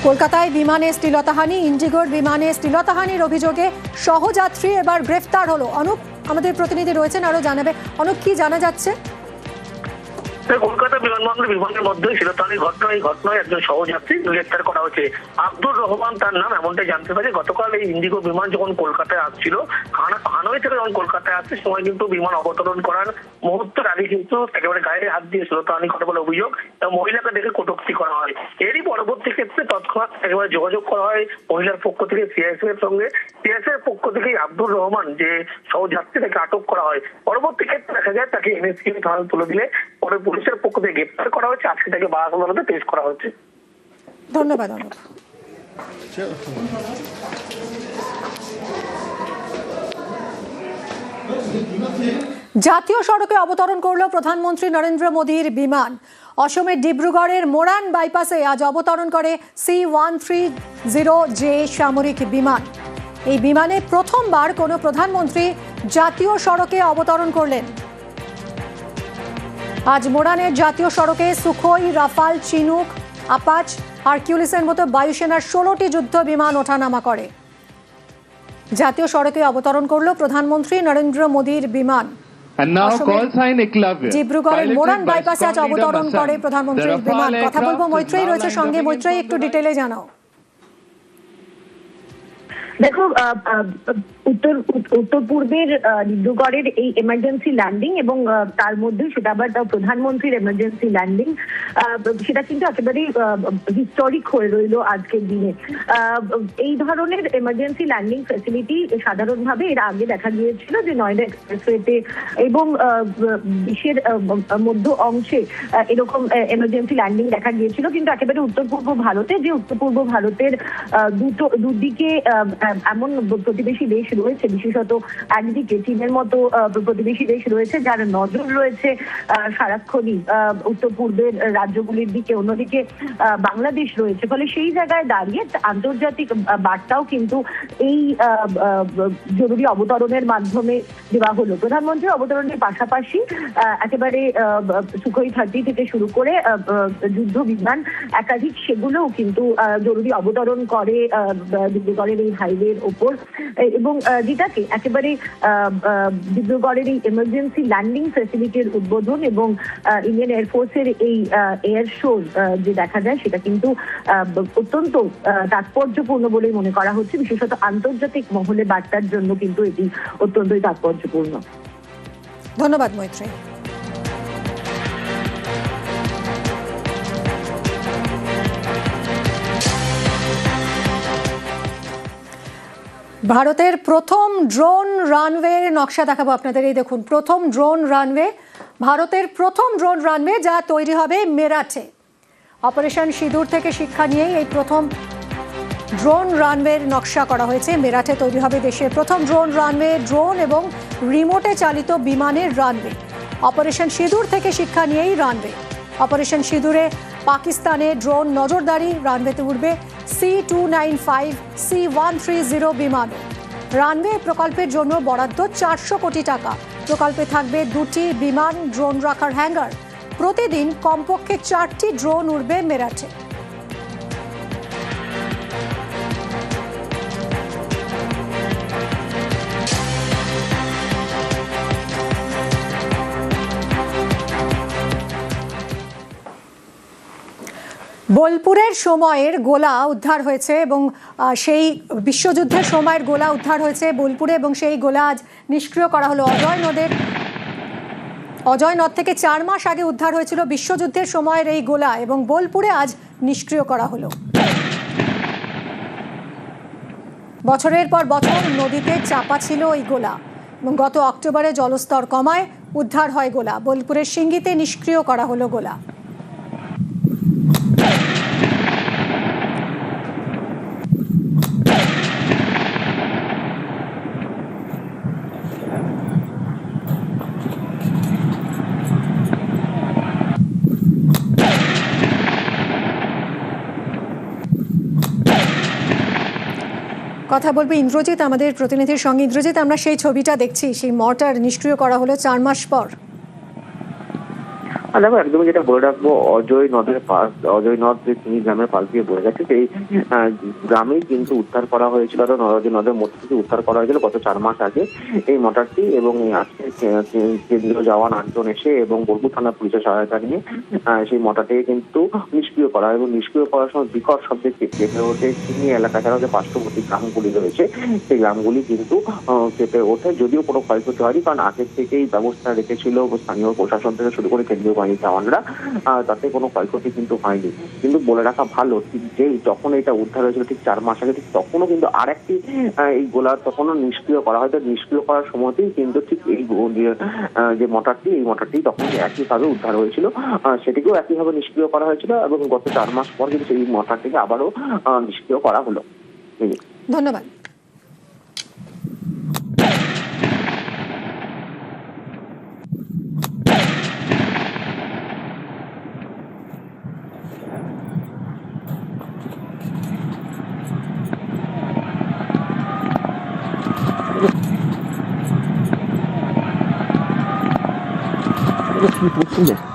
কলকাতায় বিমানে শ্লীলতাহানি, ইন্ডিগোর বিমানে শ্লীলতাহানির অভিযোগে সহযাত্রী এবার গ্রেফতার হলো। অনুপ আমাদের প্রতিনিধি রয়েছেন, আরো জানাবে। অনুপ, কি জানা যাচ্ছে? কলকাতা বিমানবন্দর বিমানের মধ্যে শ্লীলতাহানির ঘটনা, এই ঘটনায় একজন সহযাত্রী গ্রেফতার করা হয়েছে। আব্দুর রহমান তার নাম, এমনটাই জানতে পারি। গতকাল এই ইন্ডিগো বিমান যখন কলকাতায় আসছিল, হানয় থেকে যখন কলকাতায় আসছে সময় কিন্তু বিমান অবতরণ করার মুহূর্তের আগে কিন্তু একেবারে গায়ে হাত দিয়ে শ্লীলতাহানি ঘটে বলে অভিযোগ এবং মহিলাকে দেখে কটূক্তি করা হয়। এরই পরবর্তী ক্ষেত্রে তৎক্ষণাৎ একেবারে যোগাযোগ করা হয় মহিলার পক্ষ থেকে সিআইএসএফ এর সঙ্গে। সিআইএসএফ এর পক্ষ থেকে আব্দুর রহমান যে সহযাত্রী, তাকে আটক করা হয়। পরবর্তী ক্ষেত্রে দেখা যায় তাকে এনএসকে থানায় তুলে দিলে পরে পুলিশের পক্ষ থেকে গ্রেফতার করা হয়েছে। আজকে তাকে বারাক আদালতে পেশ করা হয়েছে। ধন্যবাদ অনুপ। জাতীয় সড়কে অবতরণ করল প্রধানমন্ত্রী নরেন্দ্র মোদীর বিমান। অসমের ডিব্রুগড়ের মোরান বাইপাসে আজ অবতরণ করে C-130J সামরিক বিমান। এই বিমানে প্রথমবার কোনো প্রধানমন্ত্রী জাতীয় সড়কে অবতরণ করলেন। আজ মোরানের জাতীয় সড়কে সুখোই, রাফাল, চিনুক, আপাচ, হারকিউলিসের মতো বায়ুসেনার 16টি যুদ্ধ বিমান ওঠানামা করে। জাতীয় সড়কে অবতরণ করল প্রধানমন্ত্রী নরেন্দ্র মোদীর বিমান। ডিব্রুগড়ের মোরান বাইপাসে আজ অবতরণ করে প্রধানমন্ত্রীর বিমান। কথা বলবো, মৈত্রেয়ী রয়েছে সঙ্গে। মৈত্রেয়ী, একটু ডিটেলে জানাও। দেখো, উত্তর পূর্বের ডিব্রুগড়ের এই এমার্জেন্সি ল্যান্ডিং এবং তার মধ্যে সেটা আবার প্রধানমন্ত্রীর এমার্জেন্সি ল্যান্ডিং, সেটা কিন্তু একেবারেই হিস্টোরিক হয়ে রইল আজকের দিনে। এই ধরনের এমার্জেন্সি ল্যান্ডিং ফ্যাসিলিটি সাধারণভাবে এর আগে দেখা গিয়েছিল যে নয়ডা এক্সপ্রেসওয়েতে এবং দেশের মধ্য অংশে এরকম এমার্জেন্সি ল্যান্ডিং দেখা গিয়েছিল, কিন্তু একেবারে উত্তর পূর্ব ভারতে, যে উত্তর পূর্ব ভারতের দুদিকে এমন প্রতিবেশী দেশ রয়েছে, বিশেষত একদিকে চীনের মতো প্রতিবেশী দেশ রয়েছে যার নজর রয়েছে সারাক্ষণই উত্তর পূর্বের রাজ্যগুলির দিকে, অন্যদিকে বাংলাদেশ রয়েছে। ফলে সেই জায়গায় দাঁড়িয়ে আন্তর্জাতিক বার্তাও কিন্তু এই জরুরি অবতরণের মাধ্যমে দেওয়া হলো। প্রধানমন্ত্রীর অবতরণের পাশাপাশি একেবারে সুখোই 30 থেকে শুরু করে যুদ্ধ বিমান একাধিক, সেগুলোও কিন্তু জরুরি অবতরণ করে ডিব্রুগড়ের এই হাইওয়ের ওপর, এবং যেটাকে একেবারে ডিব্রুগড়ের এই এমার্জেন্সি ল্যান্ডিং ফ্যাসিলিটির উদ্বোধন এবং ইন্ডিয়ান এয়ারফোর্সের এই এয়ার শো যে দেখা যায়, সেটা কিন্তু অত্যন্ত তাৎপর্যপূর্ণ বলেই মনে করা হচ্ছে। বিশেষত আন্তর্জাতিক মহলে বার্তার জন্য কিন্তু এটি অত্যন্তই তাৎপর্যপূর্ণ। ধন্যবাদ মৈত্রেয়ী। ভারতের প্রথম ড্রোন রানওয়ে নকশা দেখাবো আপনাদের। এই দেখুন, প্রথম ড্রোন রানওয়ে, ভারতের প্রথম ড্রোন রানওয়ে যা তৈরি হবে মেরাঠে। অপারেশন সিঁদুর থেকে শিক্ষা নিয়েই এই প্রথম ড্রোন রানওয়ের নকশা করা হয়েছে। মেরাঠে তৈরি হবে দেশের প্রথম ড্রোন রানওয়ে, ড্রোন এবং রিমোটে চালিত বিমানের রানওয়ে। অপারেশন সিঁদুর থেকে শিক্ষা নিয়েই রানওয়ে। অপারেশন সিঁদুরে পাকিস্তানে ড্রোন নজরদারি, রানওয়েতে উঠবে C-295, C-130 বিমান। রানওয়ে প্রকল্পের জন্য বরাদ্দ 400 কোটি টাকা। প্রকল্পে থাকবে 2টি বিমান, ড্রোন রাখার হ্যাঙ্গার। প্রতিদিন কমপক্ষে 4টি ড্রোন উড়বে মেরাঠে। বোলপুরের সময়ের গোলা উদ্ধার হয়েছে এবং সেই বিশ্বযুদ্ধের সময়ের গোলা উদ্ধার হয়েছে বোলপুরে, এবং সেই গোলা আজ নিষ্ক্রিয় করা হলো। অজয় নদ থেকে 4 মাস আগে উদ্ধার হয়েছিল বিশ্বযুদ্ধের সময়ের এই গোলা, এবং বোলপুরে আজ নিষ্ক্রিয় করা হলো। বছরের পর বছর নদীতে চাপা ছিল এই গোলা, এবং গত অক্টোবরে জলস্তর কমায় উদ্ধার হয় গোলা। বোলপুরের সিঙ্গিতে নিষ্ক্রিয় করা হলো গোলা। কথা বলবো ইন্দ্রজিৎ আমাদের প্রতিনিধির সঙ্গে। ইন্দ্রজিৎ, আমরা সেই ছবিটা দেখছি, সেই মর্টার নিষ্ক্রিয় করা হলো 4 মাস পর। আর দেখো একদমই যেটা বলে রাখবো, অজয় নদের পাশ, অজয় নদ যে চিনি গ্রামের পাশ দিয়ে বয়ে গেছে, সেই গ্রামেই কিন্তু উদ্ধার করা হয়েছিল, আর অজয় নদের মধ্যে থেকে উদ্ধার করা হয়েছিল গত 4 মাস আগে এই মোটরটি। এবং আজকে কেন্দ্রীয় জওয়ান 8 জন এসে এবং বোলপুর থানা পুলিশের সহায়তা নিয়ে সেই মোটরটিকে কিন্তু নিষ্ক্রিয় করা হয়। এবং নিষ্ক্রিয় করার সময় বিকট শব্দে কেঁপে ওঠে চিনি এলাকা ছাড়াও যে পার্শ্ববর্তী গ্রামগুলি রয়েছে সেই গ্রামগুলি কিন্তু কেঁপে ওঠে। যদিও কোনো ক্ষয়ক্ষতি হয়নি, কারণ আগের থেকেই ব্যবস্থা রেখেছিল স্থানীয় প্রশাসন থেকে শুরু করে কেন্দ্রীয় বাহিনী জওয়ানরা, তাতে কোনো ক্ষয়ক্ষতি কিন্তু হয়নি। কিন্তু বলে রাখা ভালো, ঠিক যেই যখন এটা উদ্ধার হয়েছিল ঠিক 4 মাস আগে, ঠিক তখনও কিন্তু আরেকটি এই গোলা তখনও নিষ্ক্রিয় করা হয়। নিষ্ক্রিয় করার সময়তেই কিন্তু ঠিক এই যে মোটরটি, এই মোটরটি তখন একইভাবে উদ্ধার হয়েছিল, সেটিকেও একইভাবে নিষ্ক্রিয় করা হয়েছিল। এবং গত 4 মাস পর কিন্তু সেই মোটরটিকে আবারও নিষ্ক্রিয় করা হলো। ধন্যবাদ। কি করছিলেন?